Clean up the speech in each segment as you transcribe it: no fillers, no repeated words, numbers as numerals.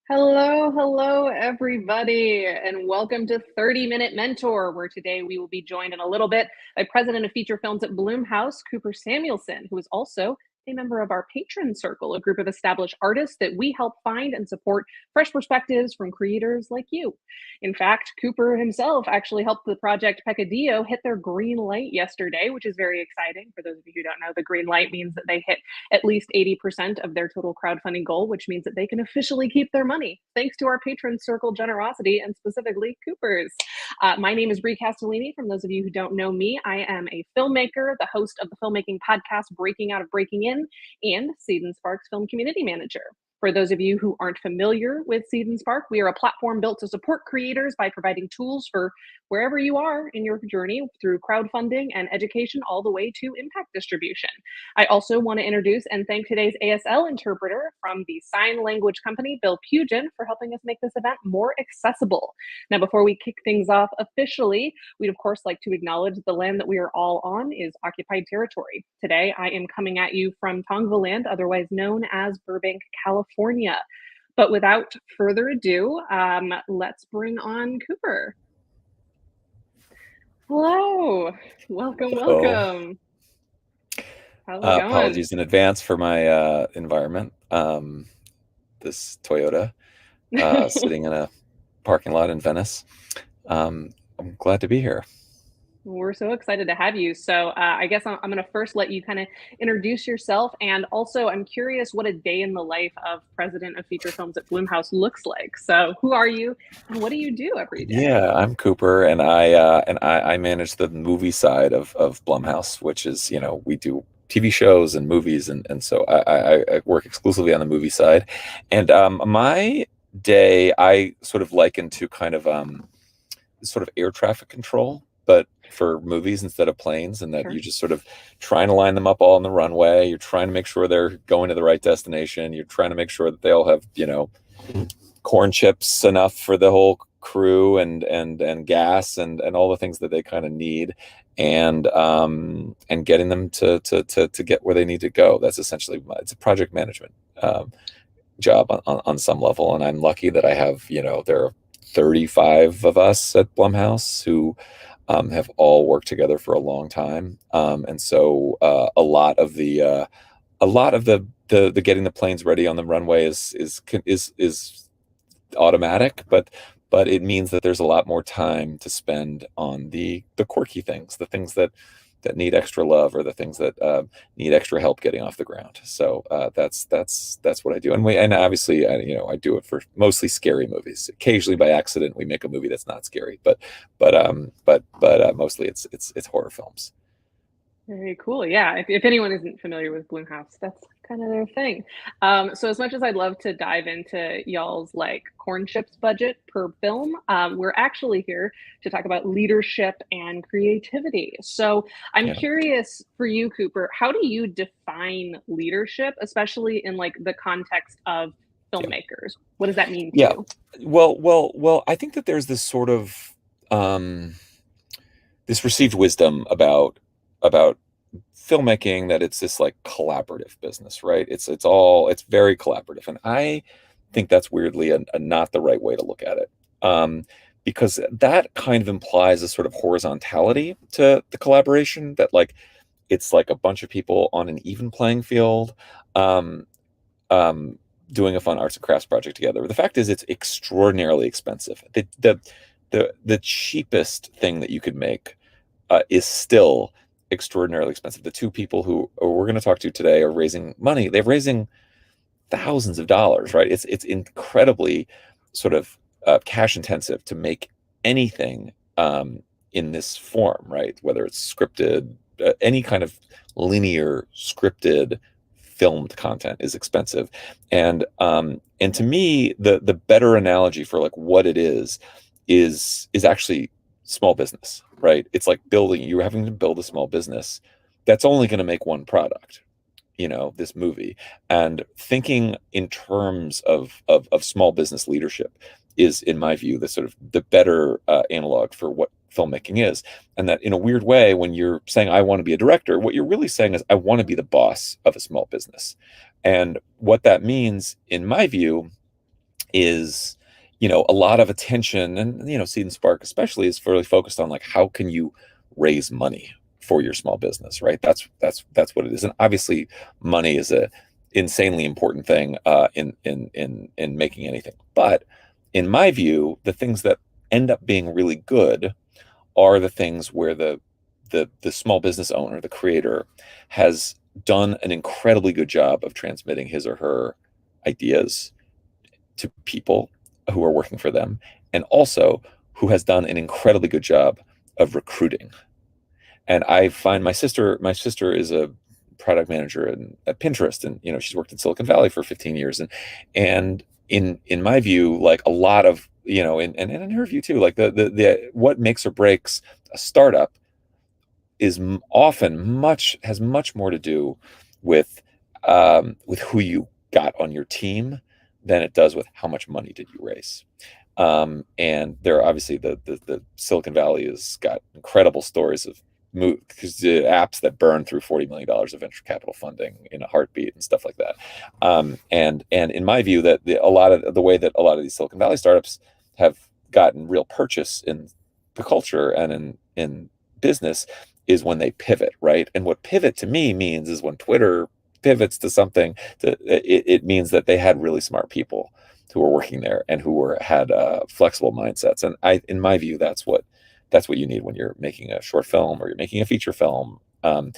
Hello, everybody, and welcome to 30-Minute Mentor, where today we will be joined in a little bit by President of Feature Films at Blumhouse, Couper Samuelson, who is also a member of our Patron Circle, a group of established artists that we help find and support fresh perspectives from creators like you. In fact, Couper himself actually helped the project Peccadillo hit their green light yesterday, which is very exciting. For those of you who don't know, the green light means that they hit at least 80% of their total crowdfunding goal, which means that they can officially keep their money, thanks to our Patron Circle generosity and specifically Couper's. My name is Brie Castellini. From those of you who don't know me, I am a filmmaker, the host of the filmmaking podcast Breaking Out of Breaking In, and Seed&Spark's film community manager. For those of you who aren't familiar with Seed&Spark, we are a platform built to support creators by providing tools for wherever you are in your journey through crowdfunding and education all the way to impact distribution. I also want to introduce and thank today's ASL interpreter from the sign language company, Bill Pugin, for helping us make this event more accessible. Now, before we kick things off officially, we'd of course like to acknowledge the land that we are all on is occupied territory. Today, I am coming at you from Tongva land, otherwise known as Burbank, California. But without further ado, let's bring on Couper. Hello, welcome. How's it going? Apologies in advance for my environment. This Toyota sitting in a parking lot in Venice. I'm glad to be here. We're so excited to have you. So I guess I'm going to first let you kind of introduce yourself. And also, I'm curious what a day in the life of president of feature films at Blumhouse looks like. So who are you and what do you do every day? Yeah, I'm Couper, and I manage the movie side of Blumhouse, which is, we do TV shows and movies, and so I work exclusively on the movie side. And my day I sort of liken to kind of sort of air traffic control, but for movies instead of planes, and that Sure. you're just sort of trying to line them up all on the runway. You're trying to make sure they're going to the right destination. You're trying to make sure that they all have, corn chips enough for the whole crew, and gas, and all the things that they kind of need, and getting them to get where they need to go. That's essentially it's a project management job on some level. And I'm lucky that I have, there are 35 of us at Blumhouse who have all worked together for a long time, and so a lot of the getting the planes ready on the runway is automatic, but it means that there's a lot more time to spend on the quirky things, the things that need extra love, or the things that need extra help getting off the ground. So that's what I do, and obviously I do it for mostly scary movies. Occasionally by accident we make a movie that's not scary, but mostly it's horror films. Very cool. Yeah. If anyone isn't familiar with Blumhouse, that's kind of their thing. So as much as I'd love to dive into y'all's like corn chips budget per film, we're actually here to talk about leadership and creativity. So I'm curious for you, Couper, how do you define leadership, especially in like the context of filmmakers? What does that mean to you? Well, I think that there's this sort of this received wisdom about filmmaking, that it's this like collaborative business, right? It's very collaborative, and I think that's weirdly a not the right way to look at it, because that kind of implies a sort of horizontality to the collaboration, that like it's like a bunch of people on an even playing field, doing a fun arts and crafts project together. The fact is, it's extraordinarily expensive. The cheapest thing that you could make is still extraordinarily expensive. The two people who we're going to talk to today are raising money. They're raising thousands of dollars, right? It's incredibly sort of cash intensive to make anything in this form, right? Whether it's scripted, any kind of linear scripted filmed content is expensive. And to me, the better analogy for like what it is actually small business, right? It's like you're having to build a small business that's only going to make one product, this movie. And thinking in terms of small business leadership is, in my view, the better analog for what filmmaking is. And that, in a weird way, when you're saying I want to be a director, what you're really saying is I want to be the boss of a small business. And what that means, in my view, is, a lot of attention, and Seed&Spark especially is really focused on like how can you raise money for your small business, right? That's what it is. And obviously money is a insanely important thing in making anything. But in my view, the things that end up being really good are the things where the small business owner, the creator, has done an incredibly good job of transmitting his or her ideas to people who are working for them, and also who has done an incredibly good job of recruiting. And I find my sister is a product manager at Pinterest, and she's worked in Silicon Valley for 15 years, and in my view, like a lot of and in her view too, like the what makes or breaks a startup is often has much more to do with who you got on your team than it does with how much money did you raise. And there are obviously the Silicon Valley has got incredible stories of apps that burn through $40 million of venture capital funding in a heartbeat and stuff like that. And in my view, that a lot of the way that a lot of these Silicon Valley startups have gotten real purchase in the culture and in business is when they pivot, right? And what pivot to me means is when Twitter pivots to something, it means that they had really smart people who were working there and who had flexible mindsets. And in my view, that's what you need when you're making a short film or you're making a feature film. And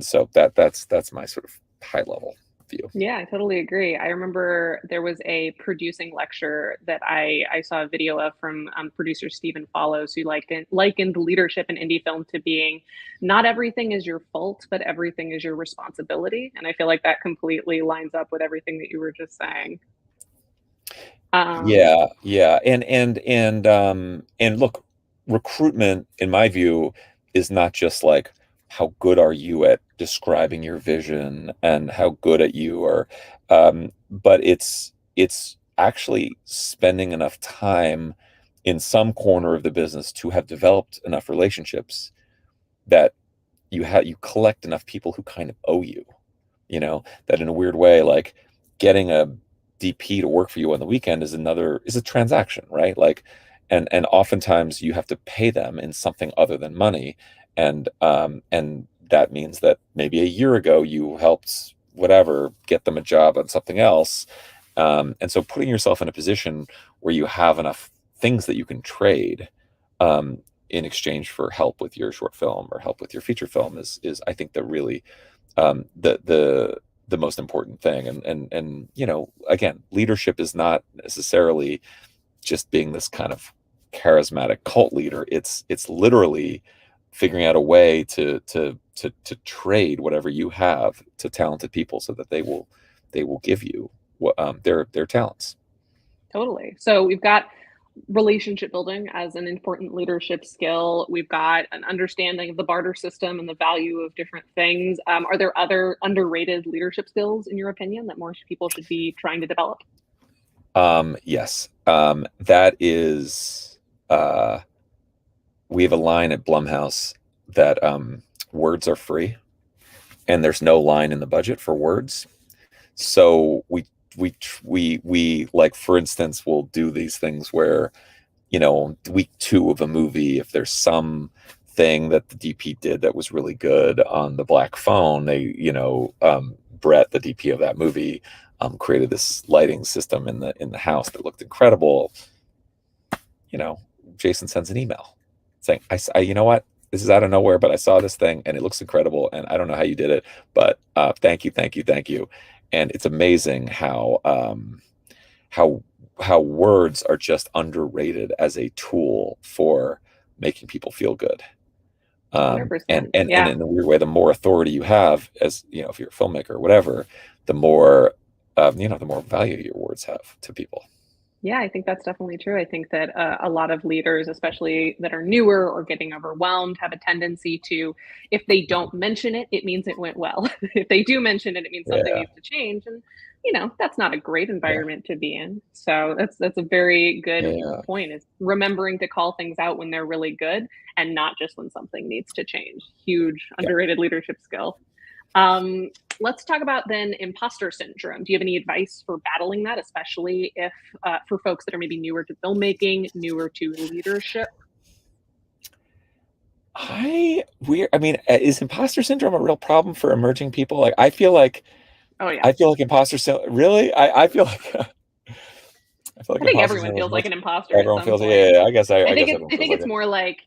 so that's my sort of high level view. Yeah, I totally agree. I remember there was a producing lecture that I saw a video of from producer Stephen Follows, who likened leadership in indie film to being not everything is your fault, but everything is your responsibility. And I feel like that completely lines up with everything that you were just saying. Yeah. And look, recruitment, in my view, is not just like how good are you at describing your vision and how good at you are, but it's actually spending enough time in some corner of the business to have developed enough relationships that you collect enough people who kind of owe you, that in a weird way, like getting a DP to work for you on the weekend is a transaction, right? Like, and oftentimes you have to pay them in something other than money, and that means that maybe a year ago you helped whatever get them a job on something else, and so putting yourself in a position where you have enough things that you can trade in exchange for help with your short film or help with your feature film is I think the really the most important thing. And again, leadership is not necessarily just being this kind of charismatic cult leader. It's literally figuring out a way to trade whatever you have to talented people so that they will give you their talents. Totally. So we've got relationship building as an important leadership skill. We've got an understanding of the barter system and the value of different things. Are there other underrated leadership skills, in your opinion, that more people should be trying to develop? Yes. That is, we have a line at Blumhouse that words are free, and there's no line in the budget for words. So we like, for instance, we'll do these things where, week 2 of a movie, if there's some thing that the DP did that was really good on the black phone, they, Brett, the DP of that movie, created this lighting system in the house that looked incredible. Jason sends an email saying, I you know what? This is out of nowhere, but I saw this thing and it looks incredible, and I don't know how you did it, but thank you. And it's amazing how words are just underrated as a tool for making people feel good. 100%. And Yeah. in a weird way, the more authority you have, as if you're a filmmaker or whatever, the more the more value your words have to people. Yeah, I think that's definitely true. I think that a lot of leaders, especially that are newer or getting overwhelmed, have a tendency to, if they don't mention it, it means it went well. If they do mention it, it means something Yeah. needs to change. And, that's not a great environment to be in. So that's a very good Yeah. point, is remembering to call things out when they're really good and not just when something needs to change. Huge Yeah. underrated leadership skill. Um, Let's talk about then imposter syndrome. Do you have any advice for battling that, especially if for folks that are maybe newer to filmmaking, newer to leadership? I mean, is imposter syndrome a real problem for emerging people? Like, I feel like Oh yeah. imposter syndrome. Really, I feel like I feel like I think imposter everyone syndrome is feels like much. an imposter at Everyone some feels. point. Yeah. I guess. I I think guess it's everyone I feels think like it's it. more like,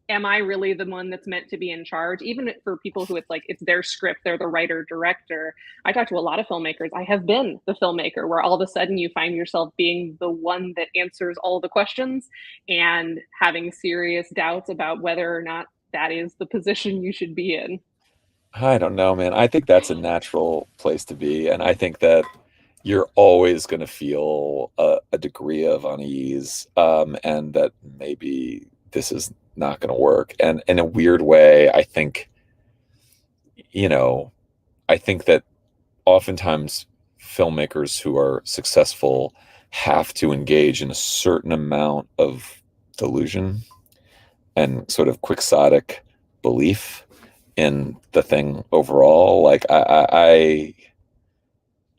am I really the one that's meant to be in charge? Even for people who it's like it's their script, they're the writer director. I talk to a lot of filmmakers. I have been the filmmaker where all of a sudden you find yourself being the one that answers all the questions and having serious doubts about whether or not that is the position you should be in. I don't know, man. I think that's a natural place to be, and I think that you're always going to feel a degree of unease, and that maybe this is not going to work. And in a weird way, I think, you know, I think that oftentimes filmmakers who are successful have to engage in a certain amount of delusion and sort of quixotic belief in the thing overall. Like I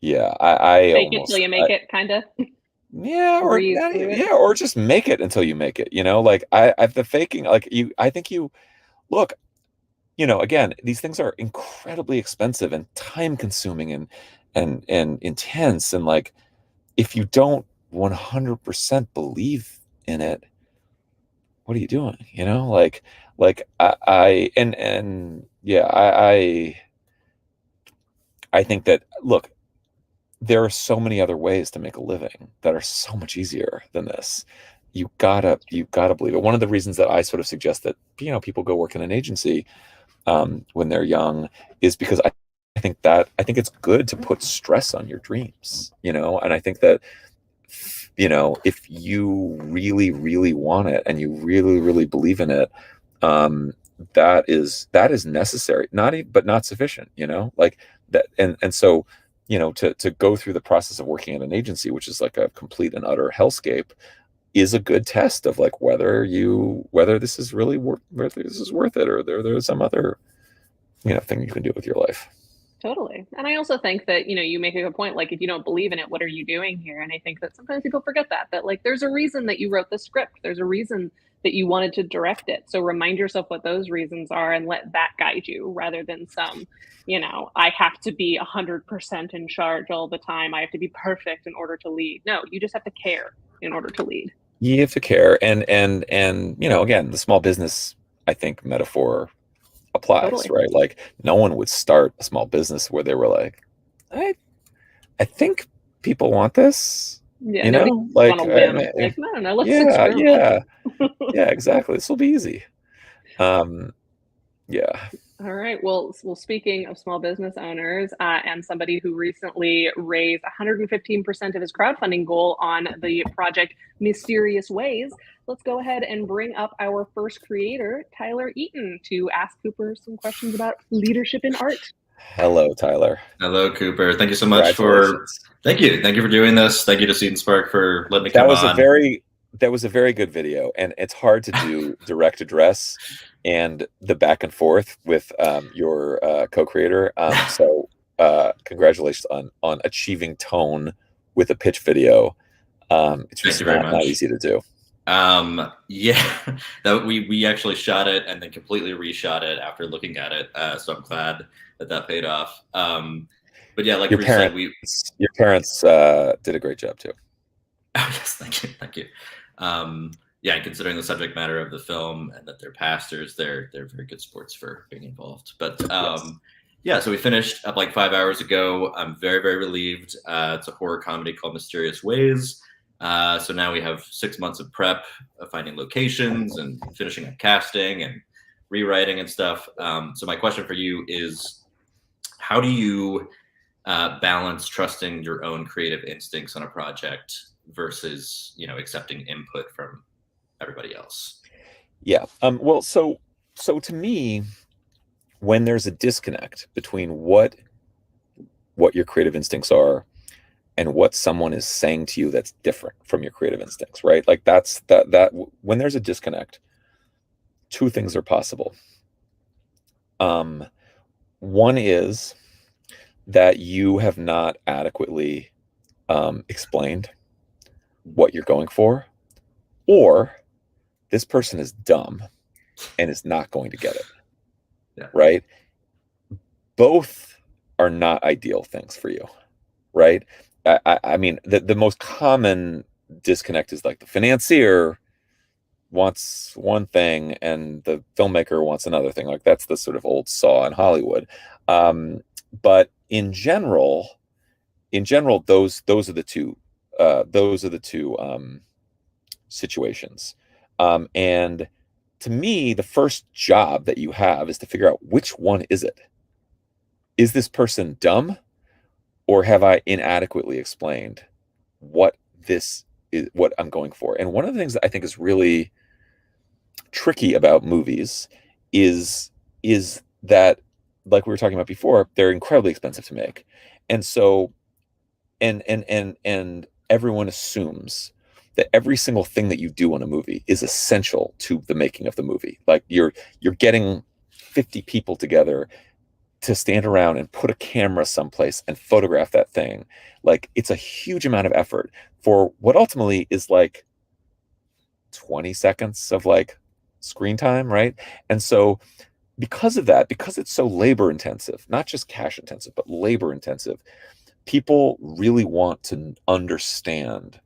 Fake it till almost you make it, kind of. yeah, or Breeze through it. yeah, or just make it until you make it. Like I've the faking, like I think you look, again, these things are incredibly expensive and time consuming and intense. And like, if you don't 100% believe in it, what are you doing? Like and yeah, I think that, look, there are so many other ways to make a living that are so much easier than this. You gotta believe it. One of the reasons that I sort of suggest that people go work in an agency when they're young is because I think it's good to put stress on your dreams, and I think that if you really, really want it and you really, really believe in it, that is necessary, but not sufficient, like that. And so, to go through the process of working at an agency, which is like a complete and utter hellscape, is a good test of like whether this is really whether this is worth it, or there's some other thing you can do with your life. Totally. And I also think that, you make a good point. Like, if you don't believe in it, what are you doing here? And I think that sometimes people forget that like, there's a reason that you wrote the script. There's a reason that you wanted to direct it. So remind yourself what those reasons are and let that guide you rather than I have to be 100% in charge all the time. I have to be perfect in order to lead. No, you just have to care in order to lead. You have to care. And again, the small business, I think, metaphor applies, Totally. right? Like, no one would start a small business where they were like, I think people want this, Yeah, nobody want like, to win. Like, no, let's yeah, experiment. exactly. This will be easy. Yeah. All right. Well, speaking of small business owners and somebody who recently raised 115% of his crowdfunding goal on the project Mysterious Ways, let's go ahead and bring up our first creator, Tyler Eaton, to ask Couper some questions about leadership in art. Hello, Tyler. Hello, Couper. Thank you so much Congratulations. Thank you for doing this. Thank you to Seed&Spark for letting me That come was on. that was a very good video, and it's hard to do direct address and the back and forth with your co-creator. So congratulations on achieving tone with a pitch video. It's just not easy to do. Yeah, that we actually shot it and then completely reshot it after looking at it. So I'm glad that paid off. But yeah, like your parents did a great job too. Oh yes, thank you. Yeah, and considering the subject matter of the film and that they're pastors, they're very good sports for being involved. But Yes. yeah, so we finished up like 5 hours ago. I'm very, very relieved. It's a horror comedy called Mysterious Ways. So now we have 6 months of prep, finding locations and finishing up casting and rewriting and stuff. So my question for you is, how do you balance trusting your own creative instincts on a project versus, accepting input from everybody else? Yeah. Well, so to me, when there's a disconnect between what your creative instincts are and what someone is saying to you that's different from your creative instincts, right? Like that when there's a disconnect, two things are possible. One is that you have not adequately explained what you're going for, or this person is dumb and is not going to get it. Yeah. Right? Both are not ideal things for you, right? I mean, the most common disconnect is like the financier wants one thing and the filmmaker wants another thing. Like that's the sort of old saw in Hollywood. But in general, those are the two situations. And to me, the first job that you have is to figure out which one is it. Is this person dumb, or have I inadequately explained what this is, what I'm going for? And one of the things that I think is really tricky about movies is that, like we were talking about before, they're incredibly expensive to make, and so and everyone assumes that every single thing that you do in a movie is essential to the making of the movie. Like you're getting 50 people together to stand around and put a camera someplace and photograph that thing. Like it's a huge amount of effort for what ultimately is like 20 seconds of like screen time, right? And so because of that, because it's so labor intensive, not just cash intensive, but labor intensive, people really want to understand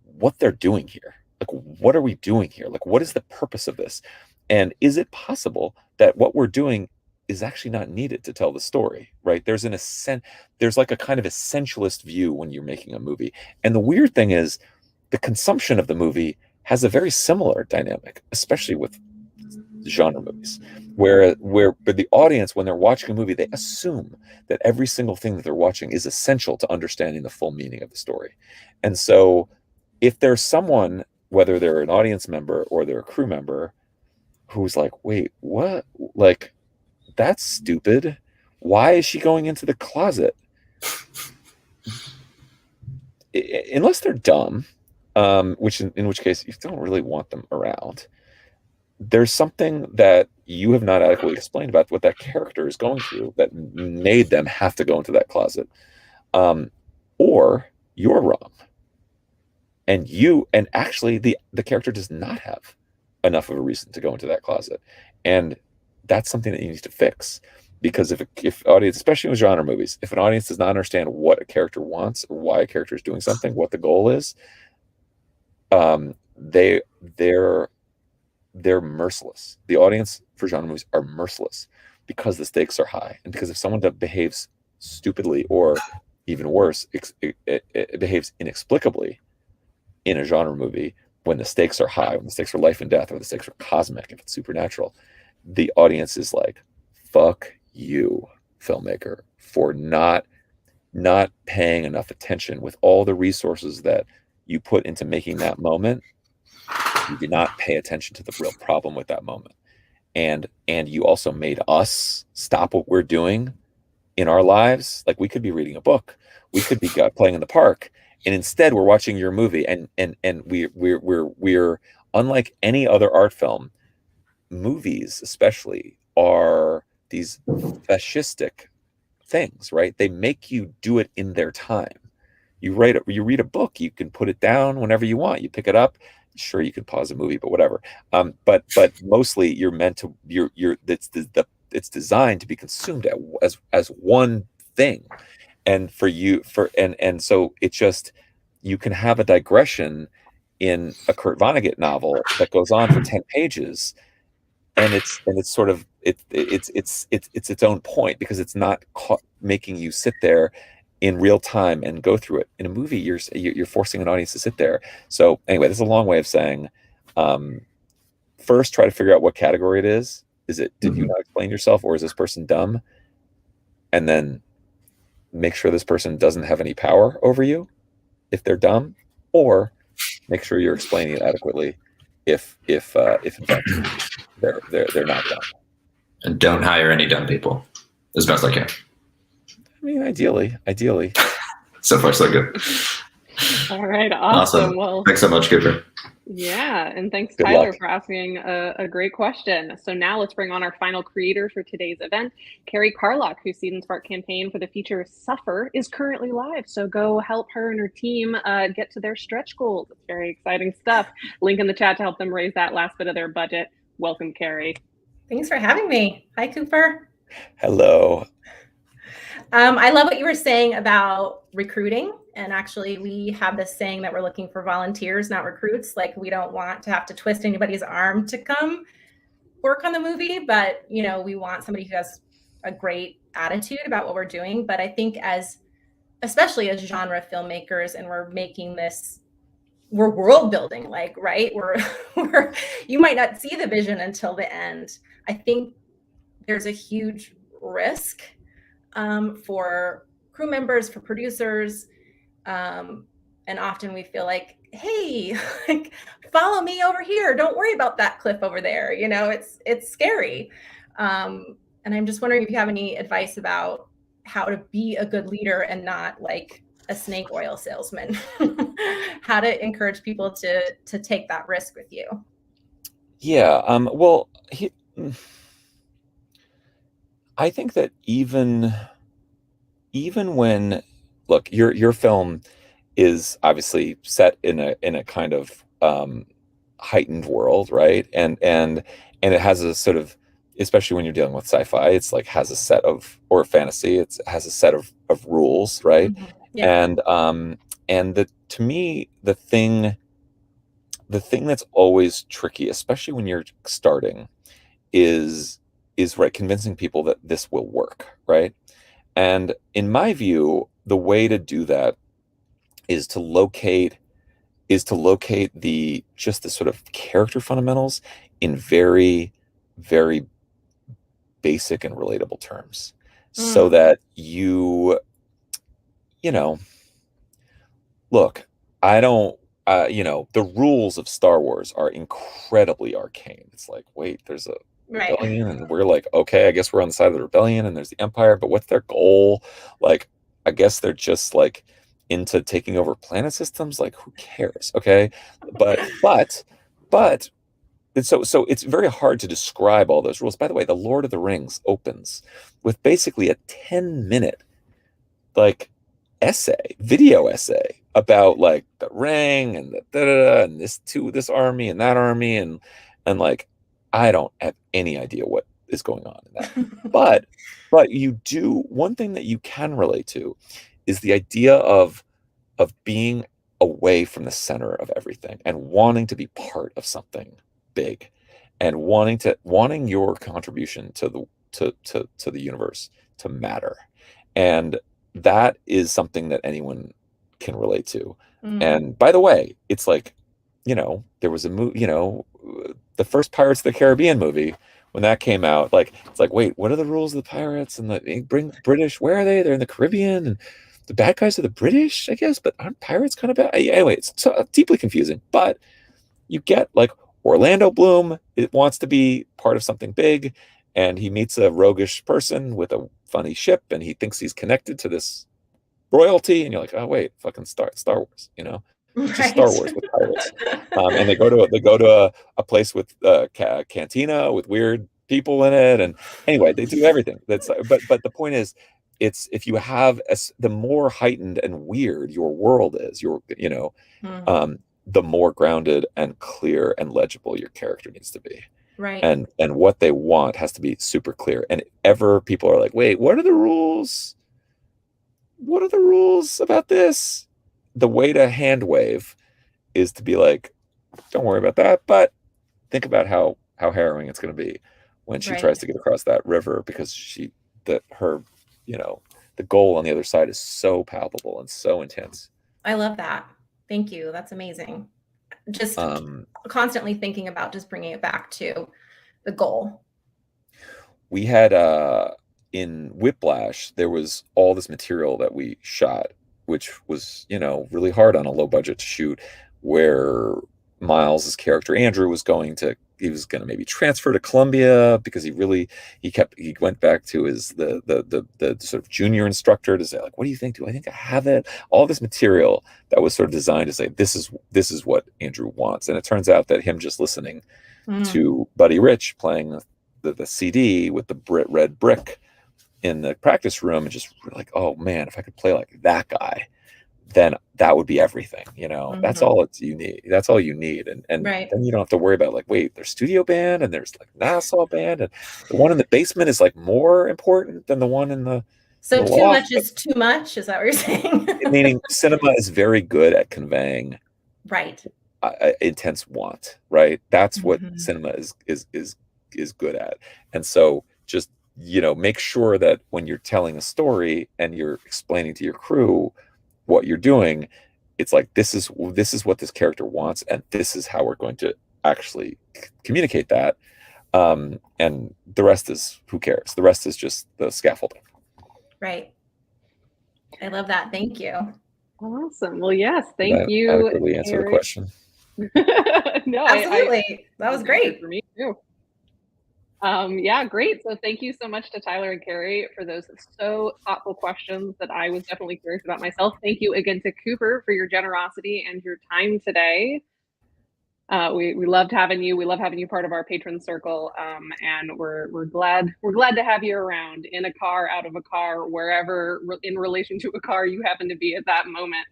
what they're doing here. Like, what are we doing here? Like, what is the purpose of this? And is it possible that what we're doing is actually not needed to tell the story, right? There's like a kind of essentialist view when you're making a movie. And the weird thing is the consumption of the movie has a very similar dynamic, especially with genre movies, where the audience, when they're watching a movie, they assume that every single thing that they're watching is essential to understanding the full meaning of the story. And so if there's someone, whether they're an audience member or they're a crew member, who's like, wait, what? Like, that's stupid. Why is she going into the closet? Unless they're dumb, in which case you don't really want them around. There's something that you have not adequately explained about what that character is going through that made them have to go into that closet. Or you're wrong. And actually the character does not have enough of a reason to go into that closet. And that's something that you need to fix. Because if audience, especially with genre movies, if an audience does not understand what a character wants or why a character is doing something, what the goal is, they're merciless. The audience for genre movies are merciless because the stakes are high, and because if someone that behaves stupidly, or even worse, it behaves inexplicably in a genre movie, when the stakes are high, when the stakes are life and death, or the stakes are cosmic, if it's supernatural, the audience is like, fuck you, filmmaker, for not paying enough attention. With all the resources that you put into making that moment, you did not pay attention to the real problem with that moment. And you also made us stop what we're doing in our lives. Like, we could be reading a book, we could be playing in the park, and instead we're watching your movie. And we're unlike any other art film. Movies especially are these fascistic things, right? They make you do it in their time. You read a book, you can put it down whenever you want. You pick it up. Sure, you can pause a movie, but whatever. But mostly you're meant to. It's designed to be consumed as one thing. And so it just, you can have a digression in a Kurt Vonnegut novel that goes on for 10 pages, and it's sort of it's its own point, because it's not making you sit there in real time and go through it. In a movie, you're forcing an audience to sit there. So anyway, this is a long way of saying, first try to figure out what category it is. Did you not explain yourself, or is this person dumb? And then make sure this person doesn't have any power over you if they're dumb, or make sure you're explaining it adequately if in fact they're not dumb. And don't hire any dumb people, as best I can. I mean, ideally. So far, so good. All right, awesome. Well, thanks so much, Couper. yeah, and thanks, Good Tyler, luck. for asking a great question. So now let's bring on our final creator for today's event, Carrie Carlock, whose Seed&Spark campaign for the feature Suffer is currently live. So go help her and her team get to their stretch goals. It's very exciting stuff. Link in the chat to help them raise that last bit of their budget. Welcome, Carrie. Thanks for having me. Hi, Couper. Hello. I love what you were saying about recruiting. And actually, we have this saying that we're looking for volunteers, not recruits. Like, we don't want to have to twist anybody's arm to come work on the movie, but, you know, we want somebody who has a great attitude about what we're doing. But I think especially as genre filmmakers, and we're making this, we're world building, like, right? We're you might not see the vision until the end. I think there's a huge risk for crew members, for producers. And often we feel like, hey, like, follow me over here. Don't worry about that cliff over there. You know, it's scary. And I'm just wondering if you have any advice about how to be a good leader and not like a snake oil salesman. How to encourage people to take that risk with you. Yeah. Well, I think that even when, look, your film is obviously set in a kind of heightened world, right? And it has a sort of, especially when you're dealing with sci-fi, it's like has a set of, or fantasy, it has a set of rules, right? Mm-hmm. Yeah. And to me, the thing that's always tricky, especially when you're starting, is right, convincing people that this will work, right? And in my view, the way to do that is to locate the sort of character fundamentals in very, very basic and relatable terms, so that you know, look, I don't, the rules of Star Wars are incredibly arcane. It's like, wait, there's a rebellion, and we're like, okay, I guess we're on the side of the rebellion, and there's the Empire, but what's their goal? Like, I guess they're just like into taking over planet systems. Like, who cares? Okay, but so it's very hard to describe all those rules. By the way, The Lord of the Rings opens with basically a 10-minute like video essay about like the ring and the and this army and that army, and like, I don't have any idea what is going on in that. but you do, one thing that you can relate to is the idea of being away from the center of everything and wanting to be part of something big, and wanting your contribution to the universe to matter. And that is something that anyone can relate to. And by the way, it's like, there was a movie, the first Pirates of the Caribbean movie, when that came out, like, it's like, wait, what are the rules of the pirates? And bring the British, where are they? They're in the Caribbean, and the bad guys are the British, I guess, but aren't pirates kind of bad? Anyway, it's so deeply confusing. But you get like Orlando Bloom, it wants to be part of something big, and he meets a roguish person with a funny ship, and he thinks he's connected to this royalty, and you're like, oh wait, fucking Star Wars, Right. just Star Wars with pirates. And they go to a place with cantina with weird people in it, and anyway, they do everything. That's but the point is, it's, if you have the more heightened and weird your world is, the more grounded and clear and legible your character needs to be. Right. And what they want has to be super clear. And people are like, wait, what are the rules? What are the rules about this? The way to hand wave is to be like, don't worry about that, but think about how harrowing it's going to be when she tries to get across that river, because her the goal on the other side is so palpable and so intense. I love that. Thank you. That's amazing. Just constantly thinking about just bringing it back to the goal. We had in Whiplash, there was all this material that we shot, which was really hard on a low budget to shoot, where Miles's character Andrew was going to maybe transfer to Columbia because he went back to the sort of junior instructor to say, like, what do you think? Do I think I have it? All this material that was sort of designed to say, this is what Andrew wants. And it turns out that him just listening to Buddy Rich playing the CD with the red brick in the practice room, and just like, oh man, if I could play like that guy, then that would be everything, That's all you need. That's all you need. And Right. then you don't have to worry about, like, wait, there's studio band and there's like Nassau band, and the one in the basement is like more important than the one in the So the too loft. much is too much. Is that what you're saying? Meaning cinema is very good at conveying Right. intense want, right? That's what cinema is good at. And so just, make sure that when you're telling a story and you're explaining to your crew what you're doing, it's like, this is what this character wants, and this is how we're going to actually communicate that. And the rest is, who cares? The rest is just the scaffolding. Right. I love that. Thank you. Awesome. Well, yes, thank you. Adequately answer the question. No, absolutely. That was great for me too. Yeah, great. So thank you so much to Tyler and Carrie for those so thoughtful questions that I was definitely curious about myself. Thank you again to Couper for your generosity and your time today. We loved having you. We love having you part of our patron circle, and we're glad to have you around, in a car, out of a car, wherever in relation to a car you happen to be at that moment.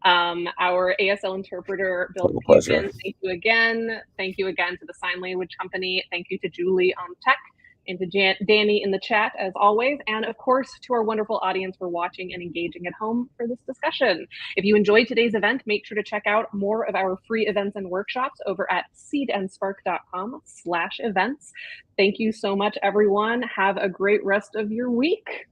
Our ASL interpreter, Bill Fusion, thank you again. Thank you again to the Sign Language Company. Thank you to Julie on tech, and to Danny in the chat, as always. And of course, to our wonderful audience for watching and engaging at home for this discussion. If you enjoyed today's event, make sure to check out more of our free events and workshops over at seed&spark.com/events. Thank you so much, everyone. Have a great rest of your week.